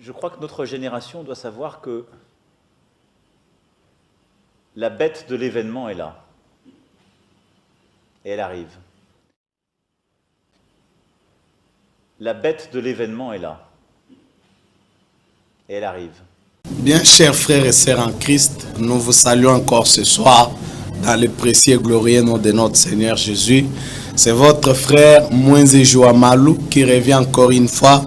Je crois que notre génération doit savoir que la bête de l'événement est là. Et elle arrive. La bête de l'événement est là. Et elle arrive. Bien, chers frères et sœurs en Christ, nous vous saluons encore ce soir dans le précieux et glorieux nom de notre Seigneur Jésus. C'est votre frère Moïse Jouamalou qui revient encore une fois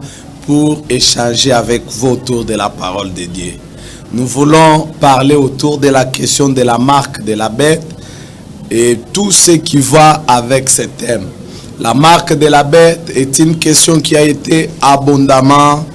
pour échanger avec vous autour de la parole de Dieu. Nous voulons parler autour de la question de la marque de la bête et tout ce qui va avec ce thème. La marque de la bête est une question qui a été abondamment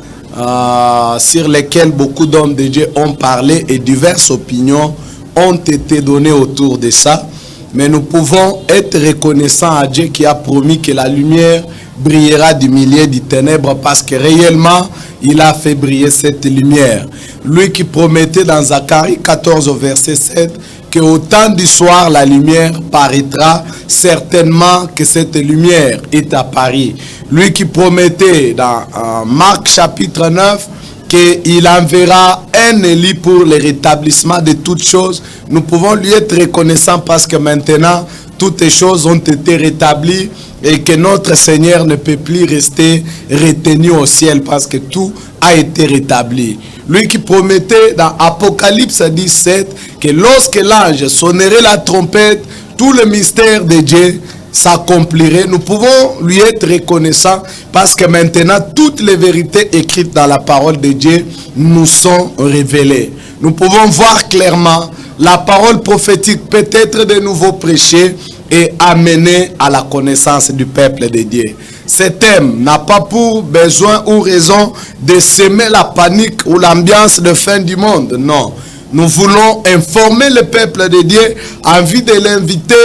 sur laquelle beaucoup d'hommes de Dieu ont parlé et diverses opinions ont été données autour de ça. Mais nous pouvons être reconnaissants à Dieu qui a promis que la lumière brillera du milieu des ténèbres parce que réellement, il a fait briller cette lumière. Lui qui promettait dans Zacharie 14 au verset 7 qu'au temps du soir, la lumière paraîtra, certainement que cette lumière est apparue. Lui qui promettait dans Marc chapitre 9 qu'il enverra un Élie pour le rétablissement de toutes choses. Nous pouvons lui être reconnaissants parce que maintenant, toutes les choses ont été rétablies et que notre Seigneur ne peut plus rester retenu au ciel parce que tout a été rétabli. Lui qui promettait dans Apocalypse 17 que lorsque l'ange sonnerait la trompette, tout le mystère de Dieu s'accomplirait. Nous pouvons lui être reconnaissants parce que maintenant toutes les vérités écrites dans la parole de Dieu nous sont révélées. Nous pouvons voir clairement la parole prophétique peut être de nouveau prêchée et amenée à la connaissance du peuple de Dieu. Ce thème n'a pas pour besoin ou raison de semer la panique ou l'ambiance de fin du monde. Non. Nous voulons informer le peuple de Dieu en vue de l'inviter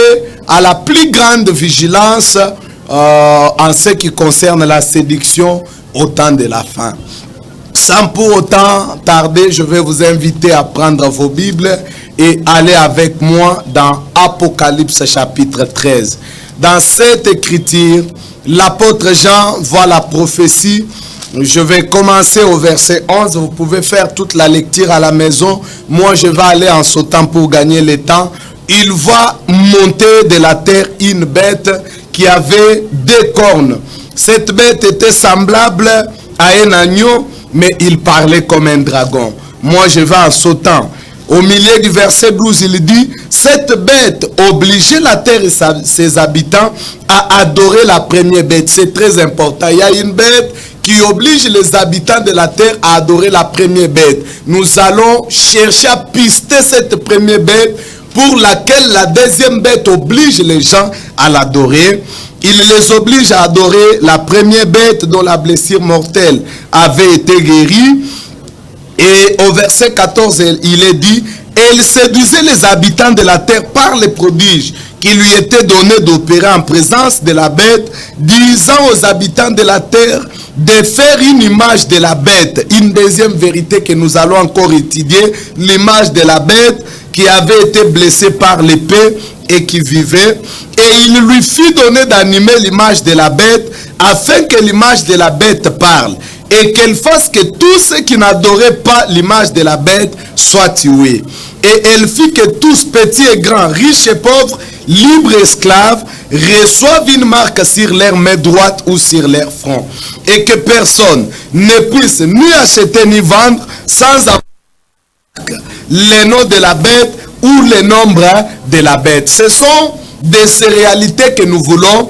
à la plus grande vigilance en ce qui concerne la séduction au temps de la fin. Sans pour autant tarder, je vais vous inviter à prendre vos Bibles et aller avec moi dans Apocalypse chapitre 13. Dans cette écriture, l'apôtre Jean voit la prophétie. Je vais commencer au verset 11. Vous pouvez faire toute la lecture à la maison. Moi, je vais aller en sautant pour gagner le temps. Il voit monter de la terre une bête qui avait 2 cornes. Cette bête était semblable à un agneau, mais il parlait comme un dragon. Moi, je vais en sautant. Au milieu du verset 12, il dit, cette bête obligeait la terre et ses habitants à adorer la première bête. C'est très important. Il y a une bête qui oblige les habitants de la terre à adorer la première bête. Nous allons chercher à pister cette première bête pour laquelle la deuxième bête oblige les gens à l'adorer. Il les oblige à adorer la première bête dont la blessure mortelle avait été guérie. Et au verset 14, il est dit, elle séduisait les habitants de la terre par les prodiges qui lui étaient donnés d'opérer en présence de la bête, disant aux habitants de la terre de faire une image de la bête. Une deuxième vérité que nous allons encore étudier, l'image de la bête qui avait été blessée par l'épée et qui vivait. Et il lui fit donner d'animer l'image de la bête afin que l'image de la bête parle et qu'elle fasse que tous ceux qui n'adoraient pas l'image de la bête soient tués. Et elle fit que tous, petits et grands, riches et pauvres, libres et esclaves, reçoivent une marque sur leur main droite ou sur leur front. Et que personne ne puisse ni acheter ni vendre sans avoir le nom de la bête ou le nombre de la bête. Ce sont de ces réalités que nous voulons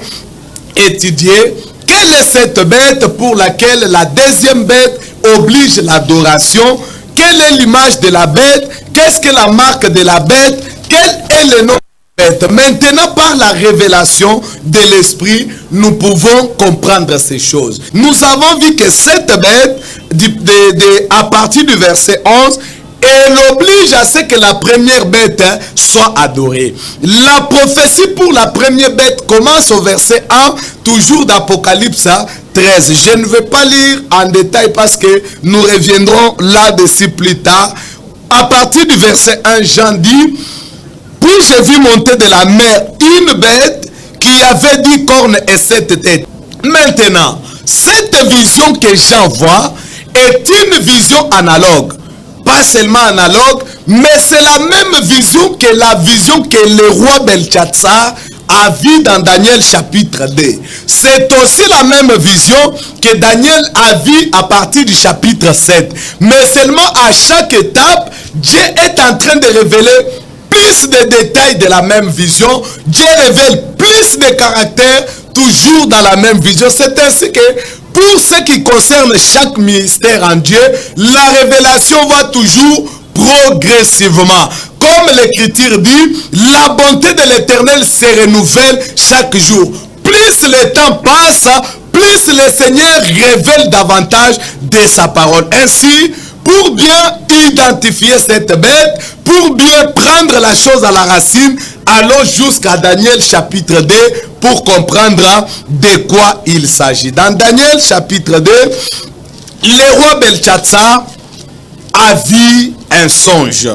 étudier. Quelle est cette bête pour laquelle la deuxième bête oblige l'adoration? Quelle est l'image de la bête? Qu'est-ce que la marque de la bête? Quel est le nom de la bête? Maintenant, par la révélation de l'esprit, nous pouvons comprendre ces choses. Nous avons vu que cette bête, à partir du verset 11, elle oblige à ce que la première bête soit adorée. La prophétie pour la première bête commence au verset 1, toujours d'Apocalypse 13. Je ne vais pas lire en détail parce que nous reviendrons là-dessus plus tard. À partir du verset 1, Jean dit, puis j'ai vu monter de la mer une bête qui avait 10 cornes et 7 têtes. Maintenant, cette vision que Jean voit est une vision analogue. Pas seulement analogue, mais c'est la même vision que la vision que le roi Belshazzar a vue dans Daniel chapitre 2. C'est aussi la même vision que Daniel a vue à partir du chapitre 7. Mais seulement à chaque étape, Dieu est en train de révéler plus de détails de la même vision. Dieu révèle plus de caractères toujours dans la même vision. C'est ainsi que pour ce qui concerne chaque ministère en Dieu, la révélation va toujours progressivement. Comme l'Écriture dit, la bonté de l'Éternel se renouvelle chaque jour. Plus le temps passe, plus le Seigneur révèle davantage de sa parole. Ainsi, pour bien identifier cette bête, pour bien prendre la chose à la racine, allons jusqu'à Daniel chapitre 2 pour comprendre de quoi il s'agit. Dans Daniel chapitre 2, le roi Belshazzar a vu un songe.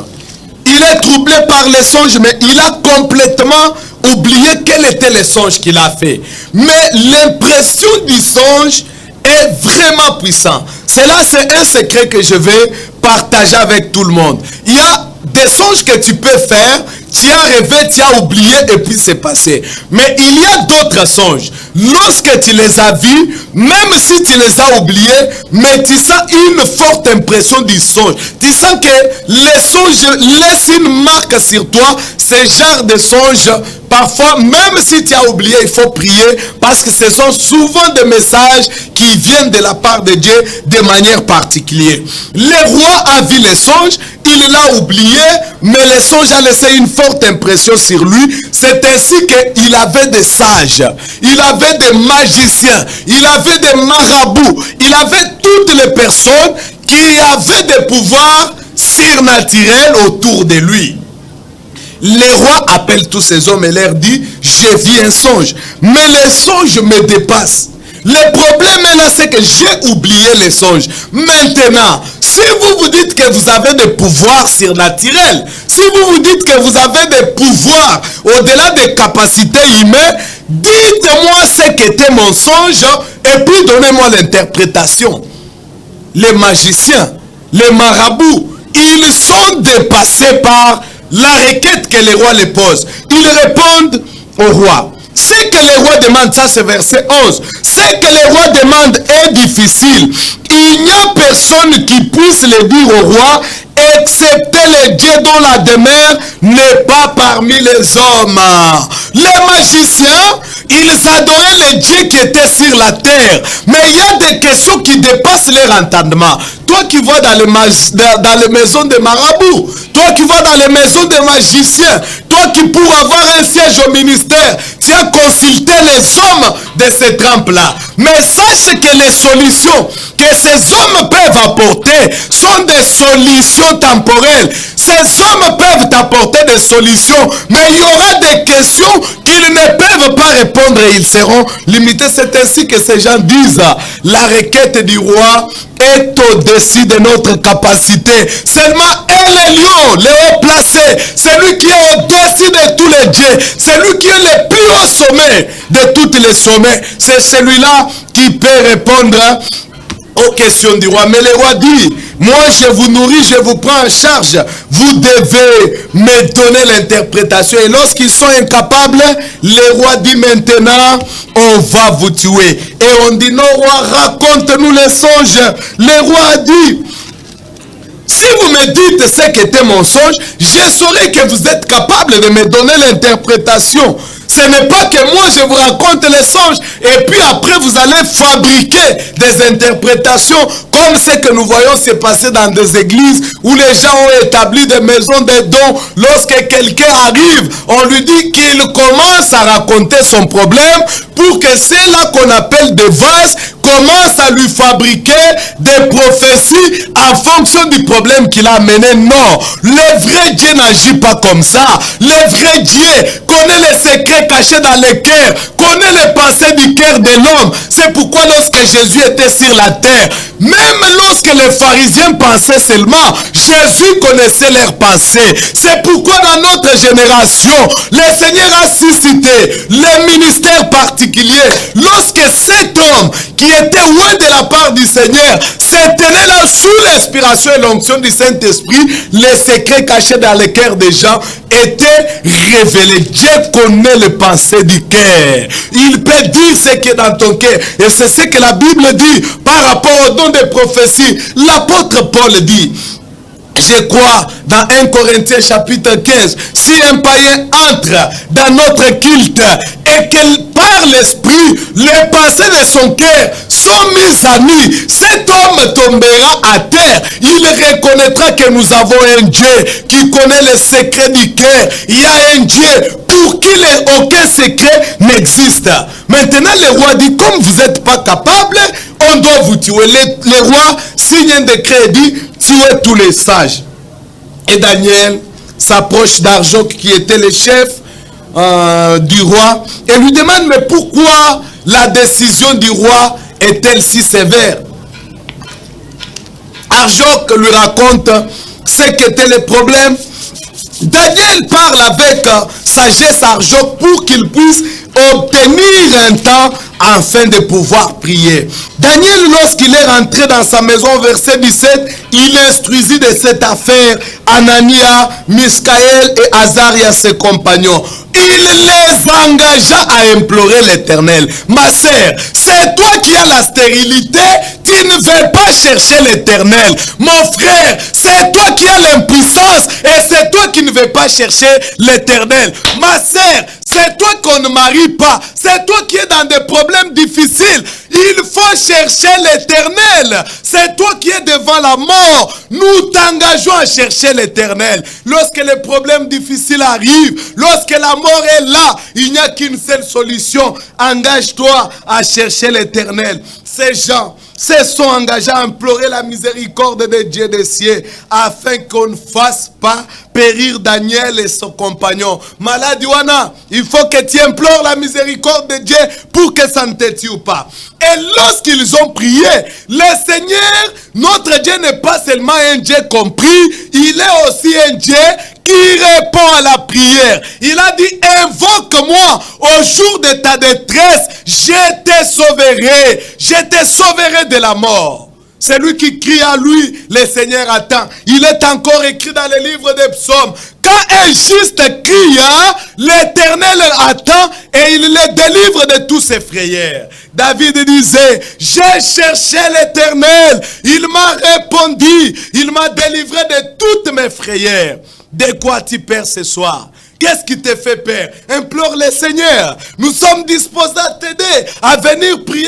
Il est troublé par les songes, mais il a complètement oublié quel était le songe qu'il a fait. Mais l'impression du songe est vraiment puissant. Cela, c'est un secret que je vais partager avec tout le monde. Il y a des songes que tu peux faire, tu as rêvé, tu as oublié et puis c'est passé. Mais il y a d'autres songes. Lorsque tu les as vus, même si tu les as oubliés, mais tu sens une forte impression du songe. Tu sens que les songes laissent une marque sur toi. Ce genre de songes, parfois, même si tu as oublié, il faut prier parce que ce sont souvent des messages qui viennent de la part de Dieu de manière particulière. Le roi a vu les songes, il l'a oublié, mais le songe a laissé une forte impression sur lui. C'est ainsi qu'il avait des sages, il avait des magiciens, il avait des marabouts, il avait toutes les personnes qui avaient des pouvoirs surnaturels autour de lui. Le roi appelle tous ces hommes et leur dit, j'ai vu un songe, mais le songe me dépasse. Le problème est là, c'est que j'ai oublié les songes. Maintenant, si vous vous dites que vous avez des pouvoirs surnaturels, si vous vous dites que vous avez des pouvoirs au-delà des capacités humaines, dites-moi ce qu'était mon songe et puis donnez-moi l'interprétation. Les magiciens, les marabouts, ils sont dépassés par la requête que le roi les pose. Ils répondent au roi. Ce que le roi demande, ça c'est verset 11. Ce que le roi demande est difficile. Il n'y a personne qui puisse le dire au roi, excepté le Dieu dont la demeure n'est pas parmi les hommes. Les magiciens, ils adoraient les dieux qui étaient sur la terre. Mais il y a des questions qui dépassent leur entendement. Toi qui vas dans les maisons des marabouts, toi qui vas dans les maisons des magiciens, toi qui pour avoir un siège au ministère, tu as consulté les hommes de ces trempes-là. Mais sache que les solutions que ces hommes peuvent apporter sont des solutions temporelles. Ces hommes peuvent apporter des solutions, mais il y aura des questions qu'ils ne peuvent pas répondre et ils seront limités. C'est ainsi que ces gens disent, la requête du roi est au-dessus de notre capacité. Seulement un lion, le haut placé, celui qui est au-dessus de tous les dieux, celui qui est le plus haut sommet de tous les sommets, c'est celui-là qui peut répondre aux questions du roi. Mais le roi dit, moi je vous nourris, je vous prends en charge, vous devez me donner l'interprétation. Et lorsqu'ils sont incapables, le roi dit maintenant, on va vous tuer. Et on dit, non roi, raconte-nous les songes. Le roi a dit, si vous me dites ce qu'était mon songe, je saurai que vous êtes capable de me donner l'interprétation. Ce n'est pas que moi je vous raconte les songes et puis après vous allez fabriquer des interprétations comme ce que nous voyons se passer dans des églises où les gens ont établi des maisons de dons. Lorsque quelqu'un arrive, on lui dit qu'il commence à raconter son problème pour que ceux-là qu'on appelle des vases commencent à lui fabriquer des prophéties en fonction du problème qu'il a mené. Non, le vrai Dieu n'agit pas comme ça. Le vrai Dieu connaît les secrets cachés dans le cœur, connaît les pensées du cœur de l'homme. C'est pourquoi lorsque Jésus était sur la terre, même lorsque les pharisiens pensaient seulement, Jésus connaissait leurs pensées. C'est pourquoi dans notre génération, le Seigneur a suscité les ministères particuliers. Lorsque cet homme qui était loin de la part du Seigneur, se tenait là sous l'inspiration et l'onction du Saint-Esprit, les secrets cachés dans le cœur des gens étaient révélés. Dieu connaît les pensées du cœur. Il peut dire ce qui est dans ton cœur. Et c'est ce que la Bible dit par rapport au don des prophéties. L'apôtre Paul dit, je crois dans 1 Corinthiens chapitre 15, si un païen entre dans notre culte et qu'il par l'esprit, les pensées de son cœur sont mises à nu, cet homme tombera à terre. Il reconnaîtra que nous avons un Dieu qui connaît les secrets du cœur. Il y a un Dieu pour qui aucun secret n'existe. Maintenant, le roi dit, comme vous n'êtes pas capable, on doit vous tuer. Le roi signe un décret et dit, tuez tous les sages. Et Daniel s'approche d'Arjoc qui était le chef du roi et lui demande, mais pourquoi la décision du roi est-elle si sévère? Arjoc lui raconte ce qu'était le problème. Daniel parle avec sagesse à Arjoc pour qu'il puisse obtenir un temps afin de pouvoir prier. Daniel, lorsqu'il est rentré dans sa maison, verset 17, il instruisit de cette affaire Anania, Miskaël et Azaria, ses compagnons. Il les engagea à implorer l'Éternel. Ma sœur, c'est toi qui as la stérilité, tu ne veux pas chercher l'Éternel. Mon frère, c'est toi qui as l'impuissance et c'est toi qui ne veux pas chercher l'Éternel. Ma sœur, c'est toi qu'on ne marie pas. C'est toi qui es dans des problèmes difficiles. Il faut chercher l'Éternel. C'est toi qui es devant la mort. Nous t'engageons à chercher l'Éternel. Lorsque les problèmes difficiles arrivent, lorsque la mort est là, il n'y a qu'une seule solution. Engage-toi à chercher l'Éternel. Ces gens se sont engagés à implorer la miséricorde de Dieu des cieux afin qu'on ne fasse pas périr Daniel et son compagnon. Malade Wana, il faut que tu implores la miséricorde de Dieu pour que ça ne te tue pas. Et lorsqu'ils ont prié, le Seigneur, notre Dieu n'est pas seulement un Dieu compris, il est aussi un Dieu qui répond à la prière. Il a dit, invoque-moi au jour de ta détresse, je te sauverai de la mort. C'est lui qui crie à lui, le Seigneur attend. Il est encore écrit dans le livre des psaumes. Quand un juste crie, l'Éternel attend et il le délivre de tous ses frayeurs. David disait, j'ai cherché l'Éternel, il m'a répondu, il m'a délivré de toutes mes frayeurs. De quoi tu perds ce soir? Qu'est-ce qui te fait peur? Implore le Seigneur. Nous sommes disposés à t'aider, à venir prier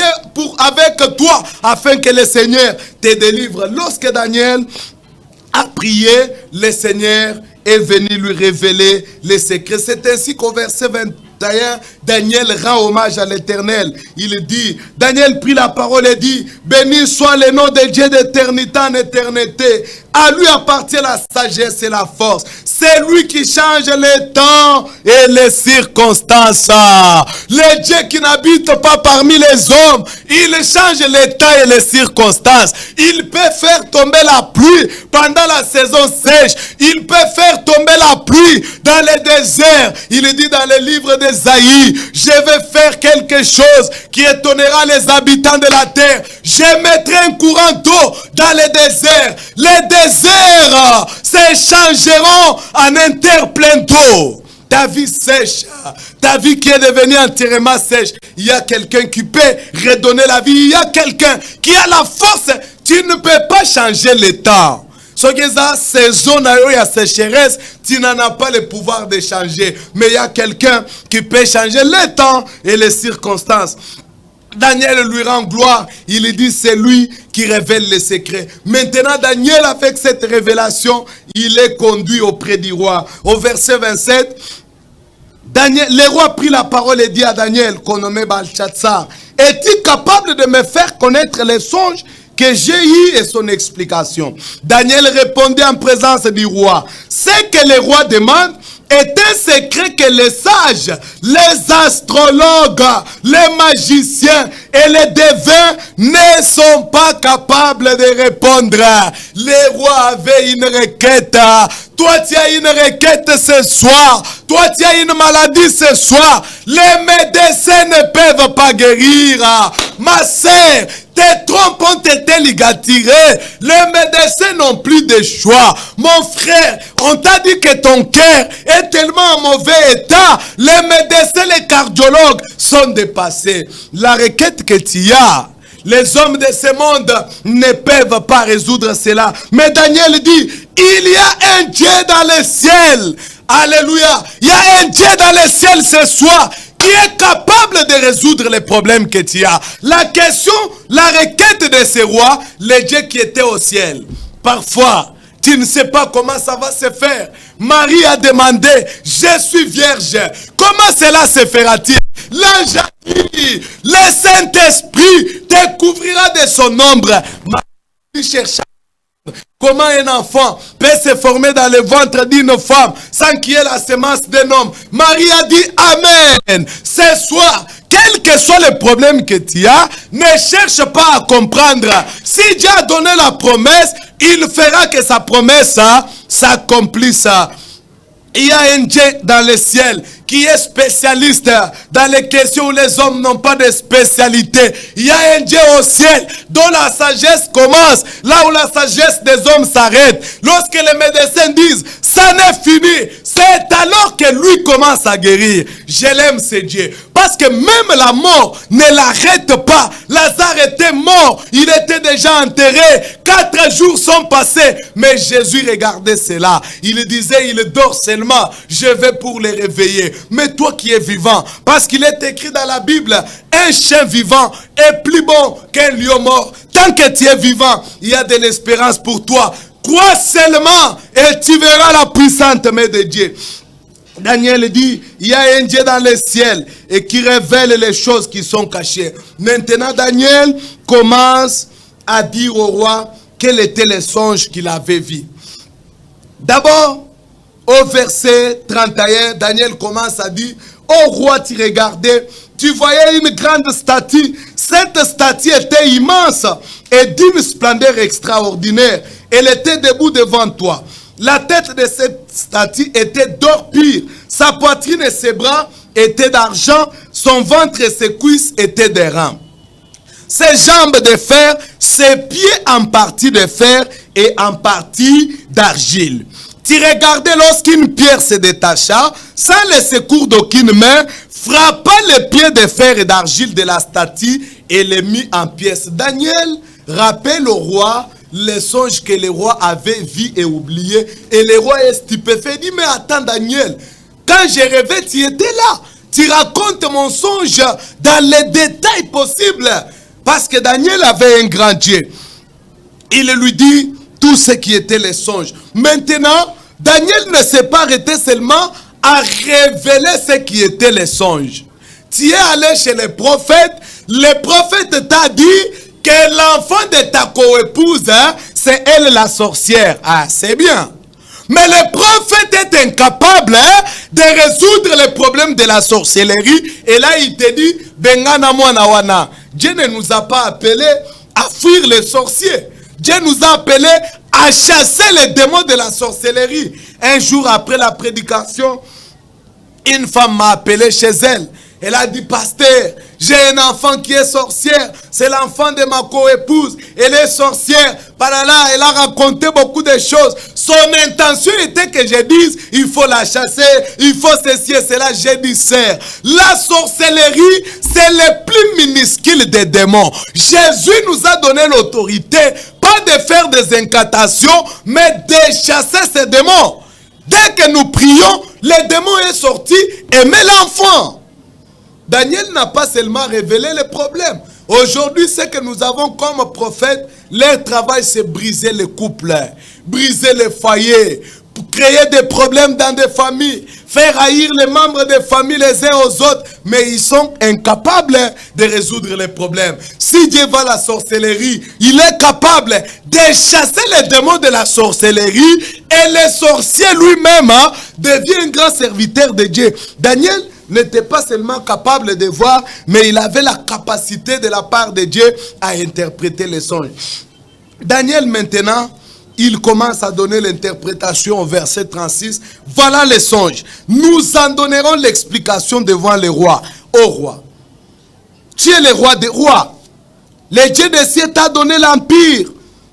avec toi, afin que le Seigneur te délivre. Lorsque Daniel a prié, le Seigneur est venu lui révéler les secrets. C'est ainsi qu'au verset 21, Daniel rend hommage à l'Éternel. Il dit, Daniel prit la parole et dit, béni soit le nom de Dieu d'éternité en éternité. À lui appartient la sagesse et la force. C'est lui qui change les temps et les circonstances. Le Dieu qui n'habite pas parmi les hommes, il change les temps et les circonstances. Il peut faire tomber la pluie pendant la saison sèche. Il peut faire tomber la pluie dans les déserts. Il dit dans le livre d'Ésaïe, je vais faire quelque chose qui étonnera les habitants de la terre. Je mettrai un courant d'eau dans les déserts. Les déserts s'échangeront en un terre plein d'eau. Ta vie sèche, ta vie qui est devenue entièrement sèche, il y a quelqu'un qui peut redonner la vie. Il y a quelqu'un qui a la force. Tu ne peux pas changer le temps. Ce qui est saison à sécheresse, tu n'en as pas le pouvoir de changer. Mais il y a quelqu'un qui peut changer le temps et les circonstances. Daniel lui rend gloire. Il dit c'est lui qui révèle les secrets. Maintenant Daniel, avec cette révélation, il est conduit auprès du roi. Au verset 27, le roi prit la parole et dit à Daniel, qu'on nommait Balchatsar, es-tu capable de me faire connaître les songes que j'ai eu et son explication? Daniel répondit en présence du roi, ce que le roi demande est un secret que les sages, les astrologues, les magiciens et les devins ne sont pas capables de répondre. Le roi avait une requête. Toi, tu as une requête ce soir. Toi, tu as une maladie ce soir. Les médecins ne peuvent pas guérir. Ma sœur, Tes trompes ont été ligaturées. Les médecins n'ont plus de choix. Mon frère, on t'a dit que ton cœur est tellement en mauvais état. Les médecins, les cardiologues sont dépassés. La requête que tu as, les hommes de ce monde ne peuvent pas résoudre cela. Mais Daniel dit, il y a un Dieu dans le ciel. Alléluia. Il y a un Dieu dans le ciel ce soir qui est capable de résoudre les problèmes que tu as. La question, la requête de ce roi, le Dieu qui était au ciel. Parfois, tu ne sais pas comment ça va se faire. Marie a demandé, je suis vierge. Comment cela se fera-t-il? L'ange a dit, le Saint-Esprit te couvrira de son ombre. Marie chercha comment un enfant peut se former dans le ventre d'une femme sans qu'il y ait la semence d'un homme. Marie a dit Amen. Ce soir, quel que soit le problème que tu as, ne cherche pas à comprendre. Si Dieu a donné la promesse, il fera que sa promesse s'accomplisse. Il y a un Dieu dans le ciel qui est spécialiste dans les questions où les hommes n'ont pas de spécialité. Il y a un Dieu au ciel dont la sagesse commence là où la sagesse des hommes s'arrête. Lorsque les médecins disent ça n'est fini, c'est alors que lui commence à guérir. Je l'aime ce Dieu. Parce que même la mort ne l'arrête pas. Lazare était mort. Il était déjà enterré. 4 jours sont passés. Mais Jésus regardait cela. Il disait, il dort seulement. Je vais pour les réveiller. Mais toi qui es vivant, parce qu'il est écrit dans la Bible, un chien vivant est plus bon qu'un lion mort. Tant que tu es vivant, il y a de l'espérance pour toi. Crois seulement et tu verras la puissante main de Dieu. Daniel dit, il y a un Dieu dans le ciel et qui révèle les choses qui sont cachées. Maintenant, Daniel commence à dire au roi quel était le songe qu'il avait vu. D'abord, au verset 31, Daniel commence à dire, ô roi, tu regardais, tu voyais une grande statue. Cette statue était immense et d'une splendeur extraordinaire. Elle était debout devant toi. La tête de cette statue était d'or pur. Sa poitrine et ses bras étaient d'argent. Son ventre et ses cuisses étaient d'airain. Ses jambes de fer, ses pieds en partie de fer et en partie d'argile. Tu regardais lorsqu'une pierre se détacha, sans le secours d'aucune main, frappa les pieds de fer et d'argile de la statue et les mit en pièces. Daniel rappelle au roi les songes que le roi avait vu et oublié. Et le roi est stupéfait. Il dit, mais attends Daniel, quand j'ai rêvé, tu étais là. Tu racontes mon songe dans les détails possibles. Parce que Daniel avait un grand Dieu. Il lui dit tout ce qui était les songes. Maintenant, Daniel ne s'est pas arrêté seulement à révéler ce qui était les songes. Tu es allé chez le prophète t'a dit que l'enfant de ta coépouse, c'est elle la sorcière. Ah, c'est bien. Mais le prophète est incapable de résoudre les problèmes de la sorcellerie. Et là, il te dit, Bengana mwana wana. Dieu ne nous a pas appelés à fuir les sorciers. Dieu nous a appelés à chasser les démons de la sorcellerie. Un jour après la prédication, une femme m'a appelé chez elle. Elle a dit, pasteur, j'ai un enfant qui est sorcière. C'est l'enfant de ma coépouse. Elle est sorcière. Par là, elle a raconté beaucoup de choses. Son intention était que je dise, il faut la chasser, il faut ceci et cela. J'ai dit, sœur, la sorcellerie, c'est le plus minuscule des démons. Jésus nous a donné l'autorité, pas de faire des incantations, mais de chasser ces démons. Dès que nous prions, le démon est sorti et met l'enfant. Daniel n'a pas seulement révélé les problèmes. Aujourd'hui, ce que nous avons comme prophètes, leur travail c'est briser les couples, briser les foyers, créer des problèmes dans des familles, faire haïr les membres des familles les uns aux autres, mais ils sont incapables de résoudre les problèmes. Si Dieu va à la sorcellerie, il est capable de chasser les démons de la sorcellerie et le sorcier lui-même devient un grand serviteur de Dieu. Daniel n'était pas seulement capable de voir, mais il avait la capacité de la part de Dieu à interpréter les songes. Daniel maintenant, il commence à donner l'interprétation au verset 36. Voilà les songes. Nous en donnerons l'explication devant le roi. Ô roi, tu es le roi des rois. Le Dieu des cieux t'a donné l'empire,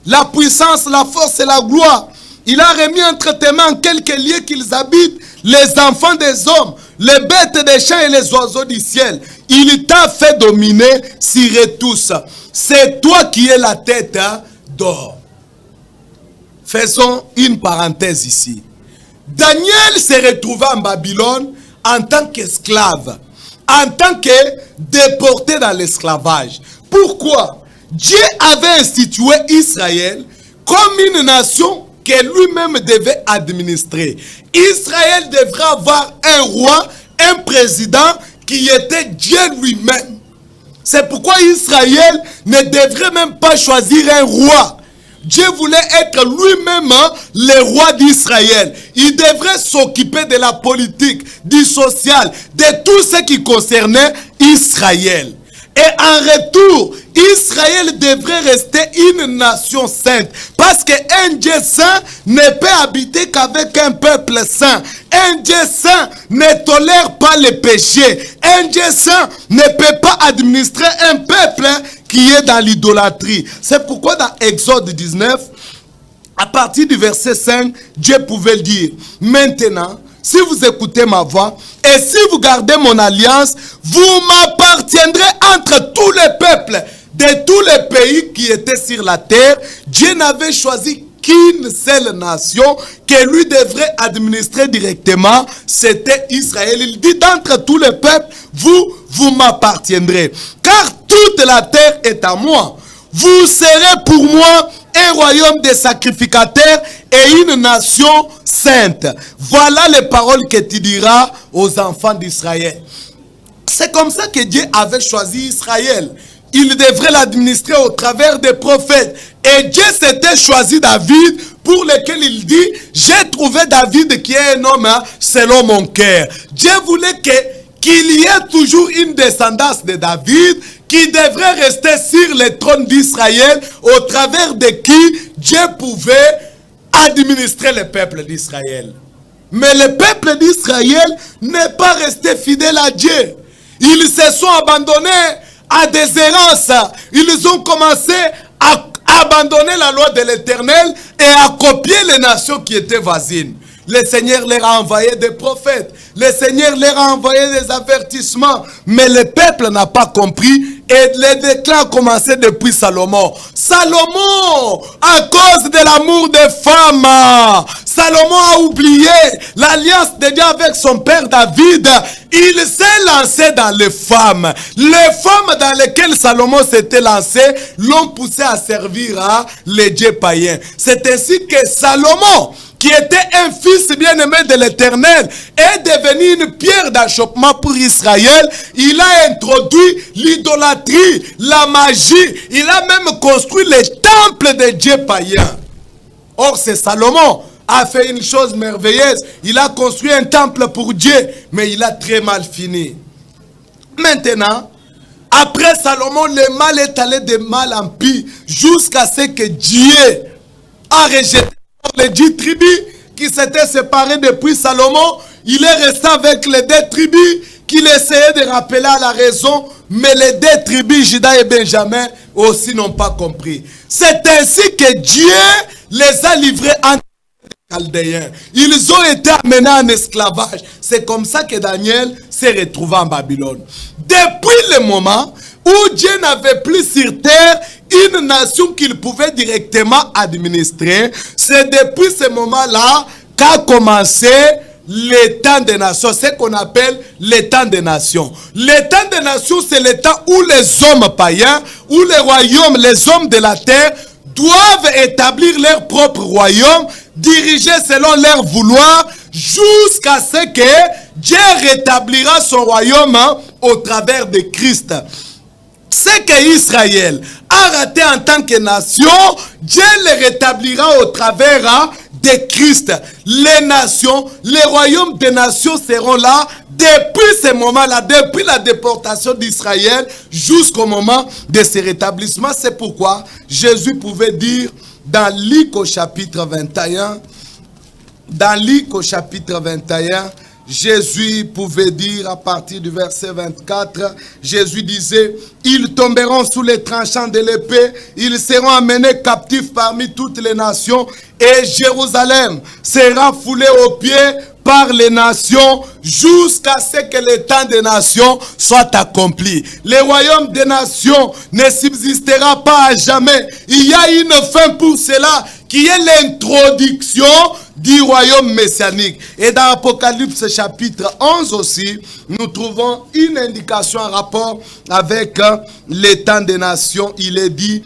la puissance, la force et la gloire. Il a remis entre tes mains quelques lieux qu'ils habitent, les enfants des hommes, les bêtes des champs et les oiseaux du ciel. Il t'a fait dominer sur eux tous. C'est toi qui es la tête d'or. Faisons une parenthèse ici. Daniel s'est retrouvé en Babylone en tant qu'esclave, en tant que déporté dans l'esclavage. Pourquoi? Dieu avait institué Israël comme une nation que lui-même devait administrer. Israël devrait avoir un roi, un président qui était Dieu lui-même. C'est pourquoi Israël ne devrait même pas choisir un roi. Dieu voulait être lui-même le roi d'Israël. Il devrait s'occuper de la politique, du social, de tout ce qui concernait Israël. Et en retour, Israël devrait rester une nation sainte. Parce qu'un Dieu saint ne peut habiter qu'avec un peuple saint. Un Dieu saint ne tolère pas les péchés. Un Dieu saint ne peut pas administrer un peuple qui est dans l'idolâtrie. C'est pourquoi dans Exode 19, à partir du verset 5, Dieu pouvait le dire. Maintenant, si vous écoutez ma voix et si vous gardez mon alliance, vous m'appartiendrez entre tous les peuples de tous les pays qui étaient sur la terre. Dieu n'avait choisi qu'une seule nation que lui devrait administrer directement, c'était Israël. Il dit d'entre tous les peuples, vous m'appartiendrez. Car toute la terre est à moi. Vous serez pour moi un royaume de sacrificateurs et une nation sainte. Voilà les paroles que tu diras aux enfants d'Israël. C'est comme ça que Dieu avait choisi Israël. Il devrait l'administrer au travers des prophètes. Et Dieu s'était choisi David, pour lequel il dit, j'ai trouvé David qui est un homme selon mon cœur. Dieu voulait qu'il y ait toujours une descendance de David qui devrait rester sur le trône d'Israël, au travers de qui Dieu pouvait administrer le peuple d'Israël. Mais le peuple d'Israël n'est pas resté fidèle à Dieu. Ils se sont abandonnés à des errances. Ils ont commencé à abandonner la loi de l'Éternel et à copier les nations qui étaient voisines. Le Seigneur leur a envoyé des prophètes. Le Seigneur leur a envoyé des avertissements. Mais le peuple n'a pas compris. Et le déclin a commencé depuis Salomon. Salomon, à cause de l'amour des femmes, Salomon a oublié l'alliance de Dieu avec son père David. Il s'est lancé dans les femmes. Les femmes dans lesquelles Salomon s'était lancé l'ont poussé à servir à les dieux païens. C'est ainsi que Salomon, qui était un fils bien-aimé de l'Éternel, est devenu une pierre d'achoppement pour Israël. Il a introduit l'idolâtrie, la magie. Il a même construit les temples des dieux païens. Or, c'est Salomon a fait une chose merveilleuse. Il a construit un temple pour Dieu, mais il a très mal fini. Maintenant, après Salomon, le mal est allé de mal en pis, jusqu'à ce que Dieu a rejeté les 10 tribus qui s'étaient séparées depuis Salomon. Il est resté avec les 2 tribus qu'il essayait de rappeler à la raison, mais les 2 tribus, Juda et Benjamin, aussi n'ont pas compris. C'est ainsi que Dieu les a livrés en Chaldéens. Ils ont été amenés en esclavage. C'est comme ça que Daniel s'est retrouvé en Babylone. Depuis le moment où Dieu n'avait plus sur terre une nation qu'il pouvait directement administrer, c'est depuis ce moment-là qu'a commencé le temps des nations, ce qu'on appelle le temps des nations. Le temps des nations, c'est le temps où les hommes païens, où les royaumes, les hommes de la terre, doivent établir leur propre royaume, diriger selon leur vouloir, jusqu'à ce que Dieu rétablira son royaume au travers de Christ. Ce que Israël a raté en tant que nation, Dieu le rétablira au travers de Christ. Les nations, les royaumes des nations seront là depuis ce moment-là, depuis la déportation d'Israël jusqu'au moment de ce rétablissement. C'est pourquoi Jésus pouvait dire dans Luc au chapitre 21, dans Luc au chapitre 21, Jésus pouvait dire à partir du verset 24, Jésus disait, ils tomberont sous les tranchants de l'épée, ils seront amenés captifs parmi toutes les nations, et Jérusalem sera foulée aux pieds par les nations jusqu'à ce que le temps des nations soit accompli. Le royaume des nations ne subsistera pas à jamais. Il y a une fin pour cela qui est l'introduction du royaume messianique. Et dans Apocalypse chapitre 11 aussi, nous trouvons une indication en rapport avec les temps des nations. Il est dit,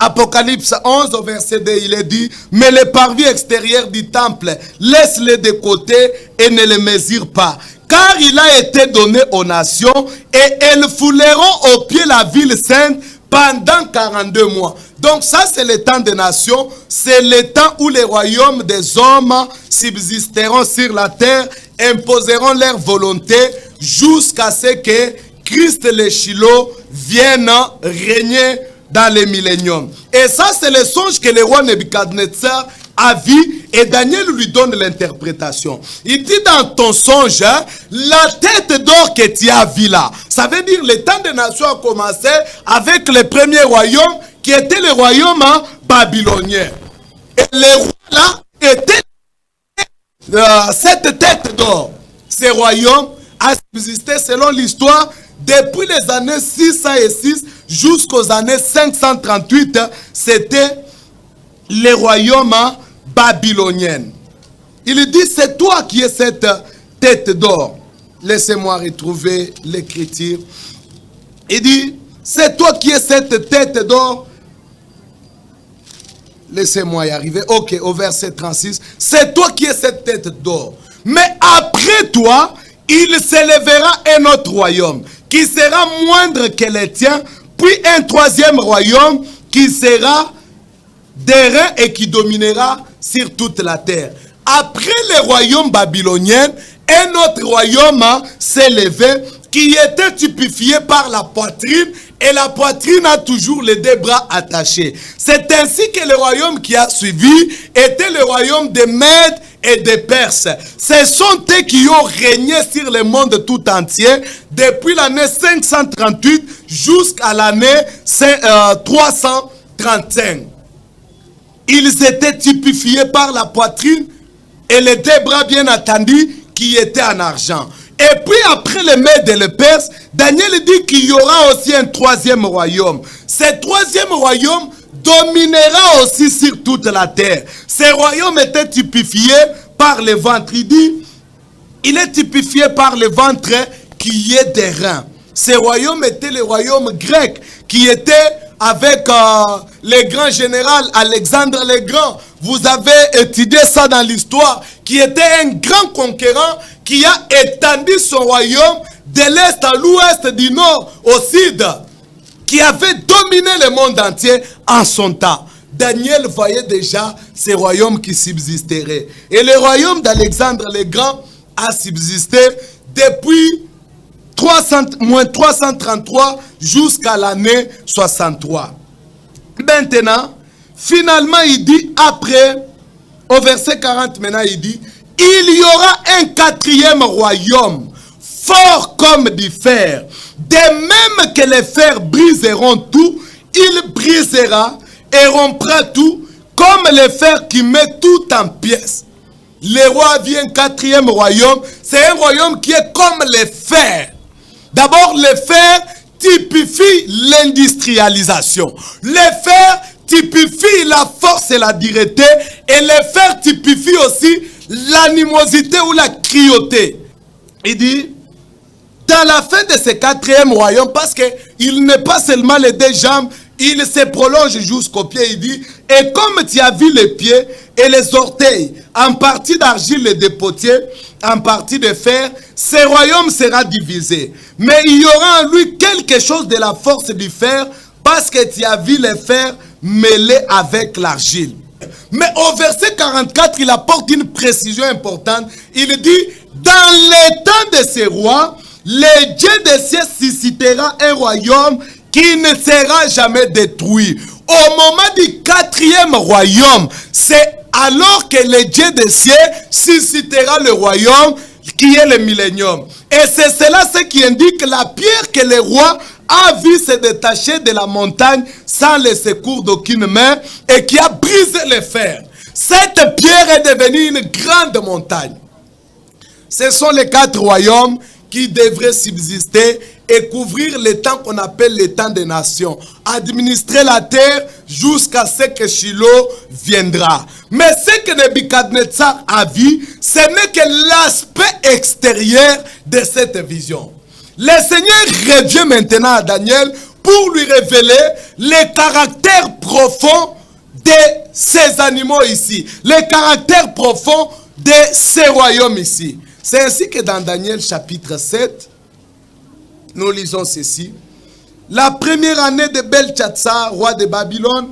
Apocalypse 11 au verset 2, il est dit, mais les parvis extérieurs du temple, laisse-les de côté et ne les mesure pas. Car il a été donné aux nations et elles fouleront au pied la ville sainte pendant 42 mois. Donc ça c'est le temps des nations, c'est le temps où les royaumes des hommes subsisteront sur la terre, imposeront leur volonté jusqu'à ce que Christ le Shiloh vienne régner dans les milléniums. Et ça c'est le songe que le roi Nebuchadnezzar a vu et Daniel lui donne l'interprétation. Il dit dans ton songe, la tête d'or que tu as vue là. Ça veut dire le temps des nations a commencé avec le premier royaume qui était le royaume babylonien. Et le roi là était cette tête d'or. Ce royaume a subsisté selon l'histoire depuis les années 606 jusqu'aux années 538. C'était le royaume babylonien. Il dit, c'est toi qui es cette tête d'or. Laissez-moi retrouver l'écriture. Il dit, c'est toi qui es cette tête d'or. Laissez-moi y arriver. Ok, au verset 36. C'est toi qui es cette tête d'or. Mais après toi, il s'élèvera un autre royaume qui sera moindre que le tien, puis un troisième royaume qui sera d'airain et qui dominera sur toute la terre. Après le royaume babylonien, un autre royaume s'est levé qui était typifié par la poitrine, et la poitrine a toujours les deux bras attachés. C'est ainsi que le royaume qui a suivi était le royaume des Mèdes et des Perses. Ce sont eux qui ont régné sur le monde tout entier depuis l'année 538 jusqu'à l'année 335. Ils étaient typifiés par la poitrine et les deux bras bien attendus qui étaient en argent. Et puis après les Mèdes et les Perses, Daniel dit qu'il y aura aussi un troisième royaume. Ce troisième royaume dominera aussi sur toute la terre. Ce royaume était typifié par le ventre. Il dit, il est typifié par le ventre qui est des reins. Ce royaume était le royaume grec qui était avec le grand général Alexandre le Grand. Vous avez étudié ça dans l'histoire, qui était un grand conquérant qui a étendu son royaume de l'est à l'ouest, du nord au sud, qui avait dominé le monde entier en son temps. Daniel voyait déjà ces royaumes qui subsisteraient. Et le royaume d'Alexandre le Grand a subsisté depuis 333 jusqu'à l'année 63. Maintenant, finalement, il dit après, au verset 40 maintenant, il dit, il y aura un quatrième royaume, fort comme du fer. De même que les fers briseront tout, il brisera et rompra tout, comme le fer qui met tout en pièces. Le roi vient un quatrième royaume, c'est un royaume qui est comme le fer. D'abord, le fer typifie l'industrialisation. Le fer typifie la force et la dureté. Et le fer typifie aussi l'animosité ou la cruauté. Il dit, dans la fin de ce quatrième royaume, parce qu'il n'est pas seulement les deux jambes, il se prolonge jusqu'aux pieds. Il dit, et comme tu as vu les pieds et les orteils, en partie d'argile et de potier, en partie de fer, ce royaume sera divisé. Mais il y aura en lui quelque chose de la force du fer, parce que tu as vu le fer mêlé avec l'argile. Mais au verset 44, il apporte une précision importante. Il dit, dans le temps de ces rois, le Dieu des cieux suscitera un royaume qui ne sera jamais détruit. Au moment du quatrième royaume, c'est alors que le Dieu des cieux suscitera le royaume qui est le millénium. Et c'est cela ce qui indique la pierre que le roi a vu se détacher de la montagne sans le secours d'aucune main et qui a brisé le fer. Cette pierre est devenue une grande montagne. Ce sont les 4 royaumes qui devraient subsister et couvrir le temps qu'on appelle le temps des nations. Administrer la terre jusqu'à ce que Shiloh viendra. Mais ce que Nebuchadnezzar a vu, ce n'est que l'aspect extérieur de cette vision. Le Seigneur revient maintenant à Daniel pour lui révéler le caractère profond de ces animaux ici. Le caractère profond de ces royaumes ici. C'est ainsi que dans Daniel chapitre 7, nous lisons ceci. La première année de Belchatsar, roi de Babylone,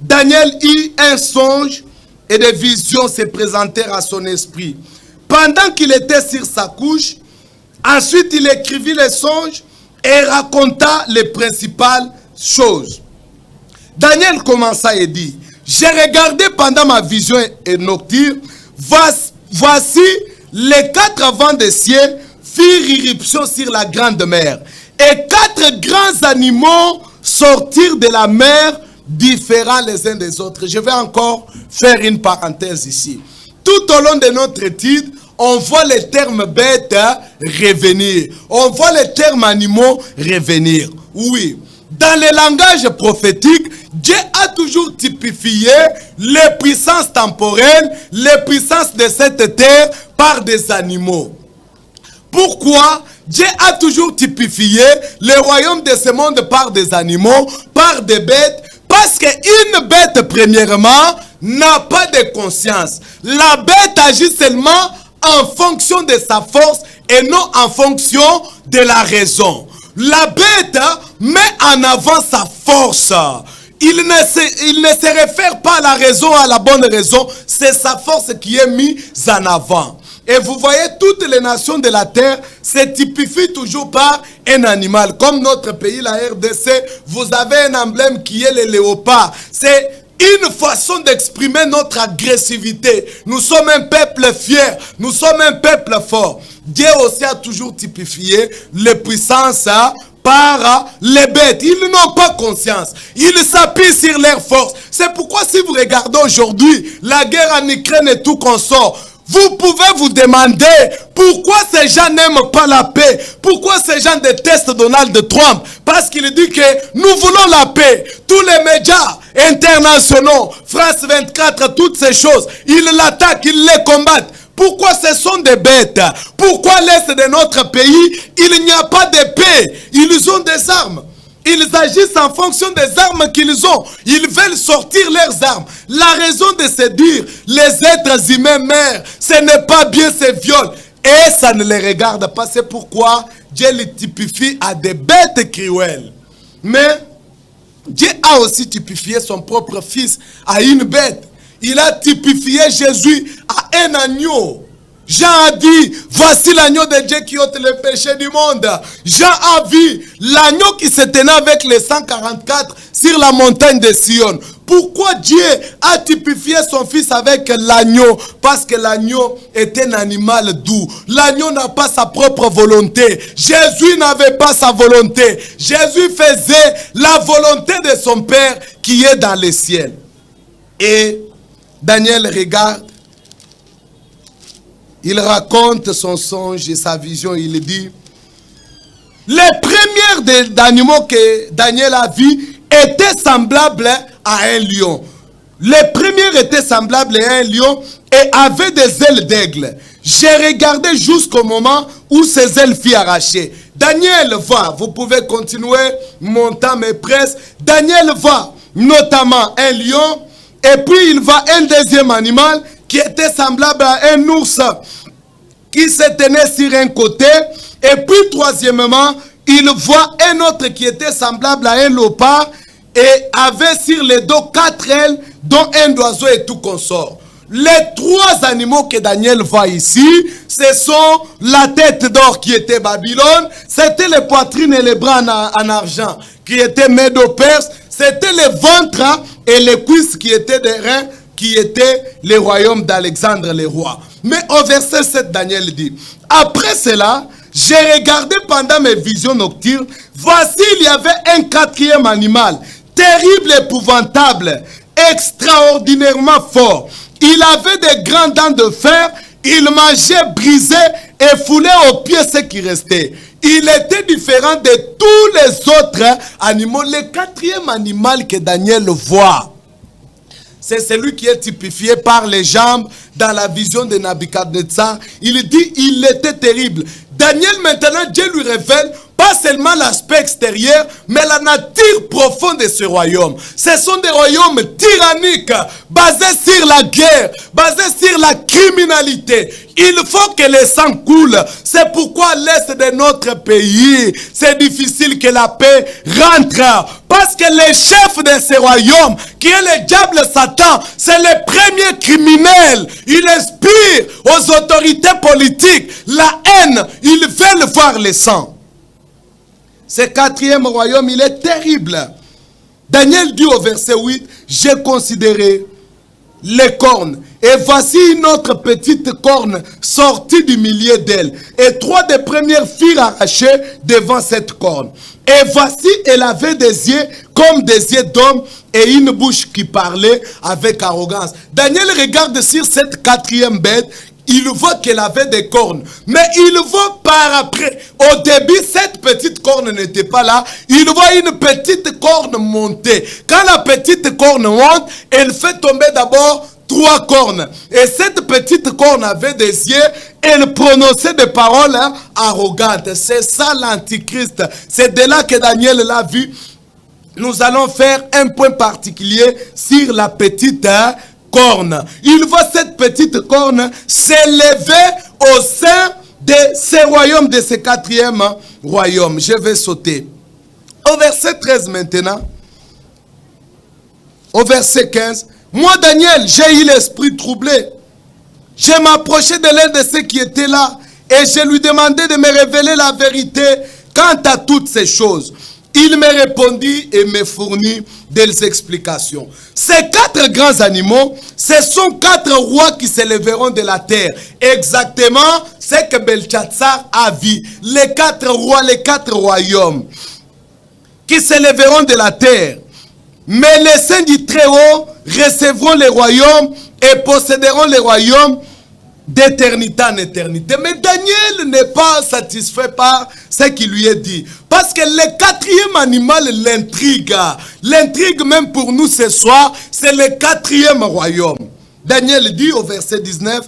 Daniel eut un songe et des visions se présentèrent à son esprit. Pendant qu'il était sur sa couche, ensuite il écrivit les songes et raconta les principales choses. Daniel commença et dit, j'ai regardé pendant ma vision et nocturne, voici les 4 vents des cieux firent irruption sur la grande mer. Et 4 grands animaux sortirent de la mer, différents les uns des autres. Je vais encore faire une parenthèse ici. Tout au long de notre étude, on voit les termes bêtes revenir. On voit les termes animaux revenir. Oui. Dans le langage prophétique, Dieu a toujours typifié les puissances temporelles, les puissances de cette terre par des animaux. Pourquoi Dieu a toujours typifié le royaume de ce monde par des animaux, par des bêtes? Parce qu'une bête, premièrement, n'a pas de conscience. La bête agit seulement en fonction de sa force et non en fonction de la raison. La bête met en avant sa force. Il ne se réfère pas à la raison, à la bonne raison. C'est sa force qui est mise en avant. Et vous voyez, toutes les nations de la terre se typifient toujours par un animal. Comme notre pays, la RDC, vous avez un emblème qui est le léopard. C'est une façon d'exprimer notre agressivité. Nous sommes un peuple fier. Nous sommes un peuple fort. Dieu aussi a toujours typifié les puissances par les bêtes. Ils n'ont pas conscience. Ils s'appuient sur leur force. C'est pourquoi si vous regardez aujourd'hui la guerre en Ukraine et tout consort, vous pouvez vous demander pourquoi ces gens n'aiment pas la paix. Pourquoi ces gens détestent Donald Trump. Parce qu'il dit que nous voulons la paix. Tous les médias internationaux, France 24, toutes ces choses, ils l'attaquent, ils les combattent. Pourquoi ce sont des bêtes? Pourquoi l'Est de notre pays, il n'y a pas de paix? Ils ont des armes. Ils agissent en fonction des armes qu'ils ont. Ils veulent sortir leurs armes. La raison de se dire, les êtres humains meurent, ce n'est pas bien, c'est viol. Et ça ne les regarde pas. C'est pourquoi Dieu les typifie à des bêtes cruelles. Mais Dieu a aussi typifié son propre fils à une bête. Il a typifié Jésus à un agneau. Jean a dit, voici l'agneau de Dieu qui ôte le péché du monde. Jean a vu l'agneau qui se tenait avec les 144 sur la montagne de Sion. Pourquoi Dieu a typifié son fils avec l'agneau? Parce que l'agneau est un animal doux. L'agneau n'a pas sa propre volonté. Jésus n'avait pas sa volonté. Jésus faisait la volonté de son Père qui est dans les ciels. Et Daniel regarde. Il raconte son songe et sa vision. Il dit, les premières d'animaux que Daniel a vus étaient semblables à un lion. Les premières étaient semblables à un lion et avaient des ailes d'aigle. J'ai regardé jusqu'au moment où ces ailes furent arrachées. Daniel voit, vous pouvez continuer, mon temps me presse. Daniel voit notamment un lion et puis il voit un deuxième animal qui était semblable à un ours qui se tenait sur un côté. Et puis troisièmement, il voit un autre qui était semblable à un léopard et avait sur les dos 4 ailes, dont un oiseau et tout consort. Les 3 animaux que Daniel voit ici, ce sont la tête d'or qui était Babylone, c'était les poitrines et les bras en argent qui étaient Médo-Perse, c'était le ventre et les cuisses qui étaient des reins qui était le royaume d'Alexandre le roi. Mais au verset 7, Daniel dit, après cela, j'ai regardé pendant mes visions nocturnes, voici il y avait un quatrième animal, terrible, épouvantable, extraordinairement fort. Il avait des grandes dents de fer, il mangeait, brisait et foulait aux pieds ce qui restait. Il était différent de tous les autres animaux. Le quatrième animal que Daniel voit, c'est celui qui est typifié par les jambes dans la vision de Nabuchodonosor. Il dit, il était terrible. Daniel, maintenant, Dieu lui révèle pas seulement l'aspect extérieur, mais la nature profonde de ce royaume. Ce sont des royaumes tyranniques, basés sur la guerre, basés sur la criminalité. Il faut que le sang coule. C'est pourquoi à l'est de notre pays, c'est difficile que la paix rentre. Parce que le chef de ce royaume, qui est le diable Satan, c'est le premier criminel. Il inspire aux autorités politiques la haine. Ils veulent voir le sang. Ce quatrième royaume, il est terrible. Daniel dit au verset 8, j'ai considéré les cornes. Et voici une autre petite corne sortie du milieu d'elle. Et trois des premières furent arrachées devant cette corne. Et voici, elle avait des yeux comme des yeux d'homme et une bouche qui parlait avec arrogance. Daniel regarde sur cette quatrième bête. Il voit qu'elle avait des cornes. Mais il voit par après. Au début, cette petite corne n'était pas là. Il voit une petite corne monter. Quand la petite corne monte, elle fait tomber d'abord 3 cornes. Et cette petite corne avait des yeux. Elle prononçait des paroles arrogantes. C'est ça l'antichrist. C'est de là que Daniel l'a vu. Nous allons faire un point particulier sur la petite corne. Il voit cette petite corne s'élever au sein de ce royaume, de ce quatrième royaume. Je vais sauter. Au verset 13 maintenant. Au verset 15. Moi, Daniel, j'ai eu l'esprit troublé. Je m'approchais de l'un de ceux qui étaient là et je lui demandais de me révéler la vérité quant à toutes ces choses. Il me répondit et me fournit des explications. Ces 4 grands animaux, ce sont 4 rois qui s'élèveront de la terre. Exactement ce que Belchatsar a vu. Les 4 rois, les 4 royaumes qui s'élèveront de la terre. Mais les saints du Très-Haut recevront les royaumes et posséderont les royaumes d'éternité en éternité. Mais Daniel n'est pas satisfait par ce qui lui est dit. Parce que le quatrième animal l'intrigue. L'intrigue même pour nous ce soir, c'est le quatrième royaume. Daniel dit au verset 19,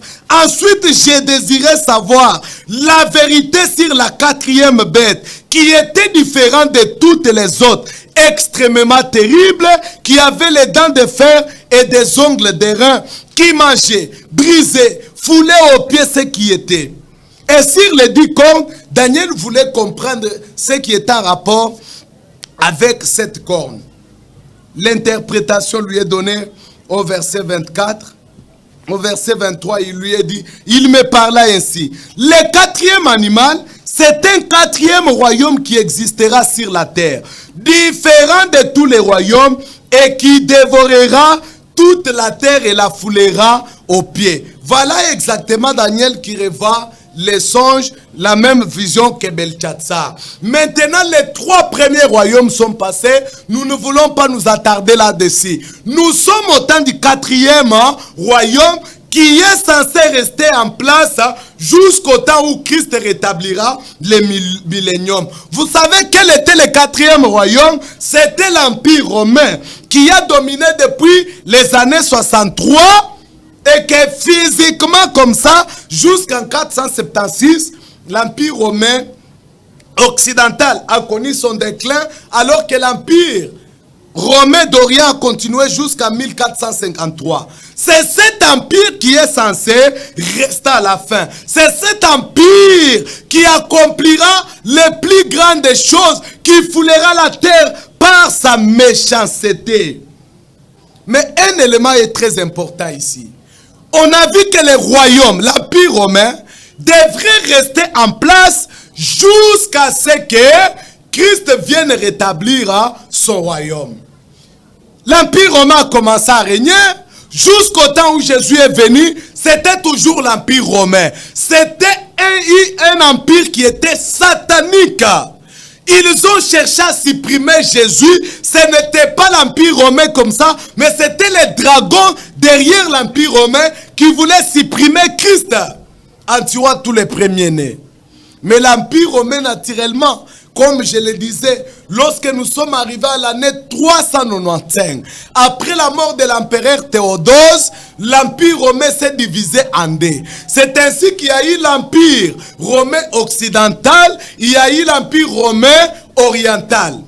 ensuite j'ai désiré savoir la vérité sur la quatrième bête, qui était différente de toutes les autres, extrêmement terrible, qui avait les dents de fer et des ongles d'airain, qui mangeait, brisait, foulait aux pieds ce qui était. Et sur les 10 cornes, Daniel voulait comprendre ce qui était en rapport avec cette corne. L'interprétation lui est donnée au verset 24. Au verset 23, il lui est dit, il me parla ainsi. Le quatrième animal, c'est un quatrième royaume qui existera sur la terre, différent de tous les royaumes et qui dévorera toute la terre et la foulera aux pieds. Voilà exactement Daniel qui revoit les songes, la même vision que Belchatsar. Maintenant, les 3 premiers royaumes sont passés. Nous ne voulons pas nous attarder là-dessus. Nous sommes au temps du 4e royaume qui est censé rester en place jusqu'au temps où Christ rétablira le millénium. Vous savez quel était le 4e royaume? C'était l'Empire romain qui a dominé depuis les années 63 et que physiquement comme ça, jusqu'en 476, l'Empire romain occidental a connu son déclin alors que l'Empire romain d'Orient a continué jusqu'à 1453. C'est cet empire qui est censé rester à la fin. C'est cet empire qui accomplira les plus grandes choses, qui foulera la terre par sa méchanceté. Mais un élément est très important ici. On a vu que le royaume, l'Empire romain, devrait rester en place jusqu'à ce que Christ vienne rétablir son royaume. L'Empire romain a commencé à régner jusqu'au temps où Jésus est venu, c'était toujours l'Empire romain. C'était un empire qui était satanique. Ils ont cherché à supprimer Jésus. Ce n'était pas l'Empire romain comme ça, mais c'était les dragons derrière l'Empire romain qui voulaient supprimer Christ en tuant tous les premiers-nés. Mais l'Empire romain, naturellement, comme je le disais, lorsque nous sommes arrivés à l'année 395, après la mort de l'empereur Théodose, l'Empire romain s'est divisé en deux. C'est ainsi qu'il y a eu l'Empire romain occidental, il y a eu l'Empire romain oriental.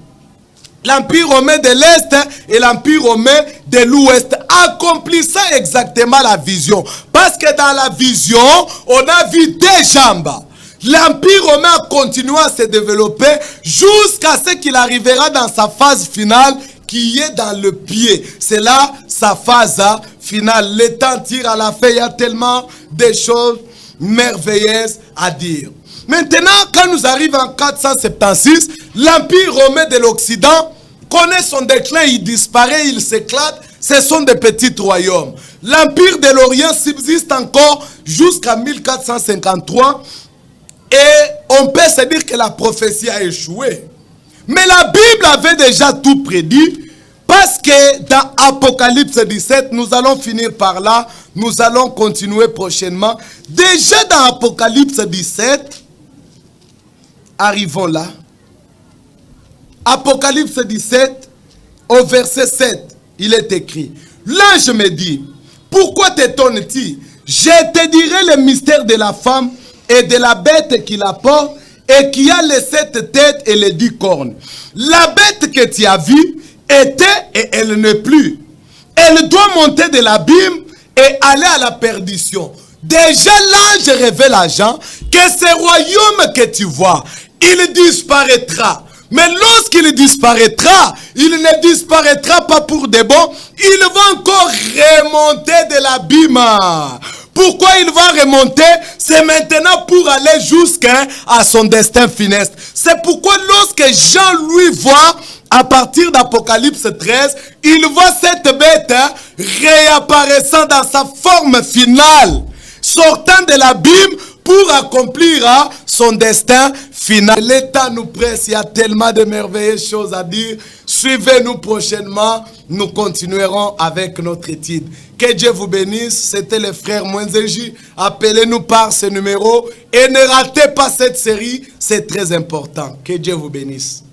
L'Empire romain de l'Est et l'Empire romain de l'Ouest accomplissant exactement la vision. Parce que dans la vision, on a vu deux jambes. L'Empire romain a continué à se développer jusqu'à ce qu'il arrivera dans sa phase finale qui est dans le pied. C'est là sa phase finale. Le temps tire à la fin, il y a tellement de choses merveilleuses à dire. Maintenant, quand nous arrivons en 476, l'Empire romain de l'Occident connaît son déclin, il disparaît, il s'éclate. Ce sont des petits royaumes. L'Empire de l'Orient subsiste encore jusqu'à 1453. Et on peut se dire que la prophétie a échoué. Mais la Bible avait déjà tout prédit. Parce que dans Apocalypse 17, nous allons finir par là. Nous allons continuer prochainement. Déjà dans Apocalypse 17, arrivons là. Apocalypse 17, au verset 7, il est écrit. L'ange me dit, pourquoi t'étonnes-tu? Je te dirai le mystère de la femme et de la bête qui la porte et qui a les 7 têtes et les 10 cornes. La bête que tu as vue était et elle n'est plus. Elle doit monter de l'abîme et aller à la perdition. Déjà l'ange révèle à Jean que ce royaume que tu vois, il disparaîtra. Mais lorsqu'il disparaîtra, il ne disparaîtra pas pour de bon. Il va encore remonter de l'abîme. Pourquoi il va remonter? C'est maintenant pour aller jusqu'à son destin funeste. C'est pourquoi lorsque Jean lui voit, à partir d'Apocalypse 13, il voit cette bête réapparaissant dans sa forme finale, sortant de l'abîme pour accomplir son destin final. L'État nous presse, il y a tellement de merveilleuses choses à dire. Suivez-nous prochainement, nous continuerons avec notre étude. Que Dieu vous bénisse, c'était le frère Mwenzeji. Appelez-nous par ce numéro et ne ratez pas cette série, c'est très important. Que Dieu vous bénisse.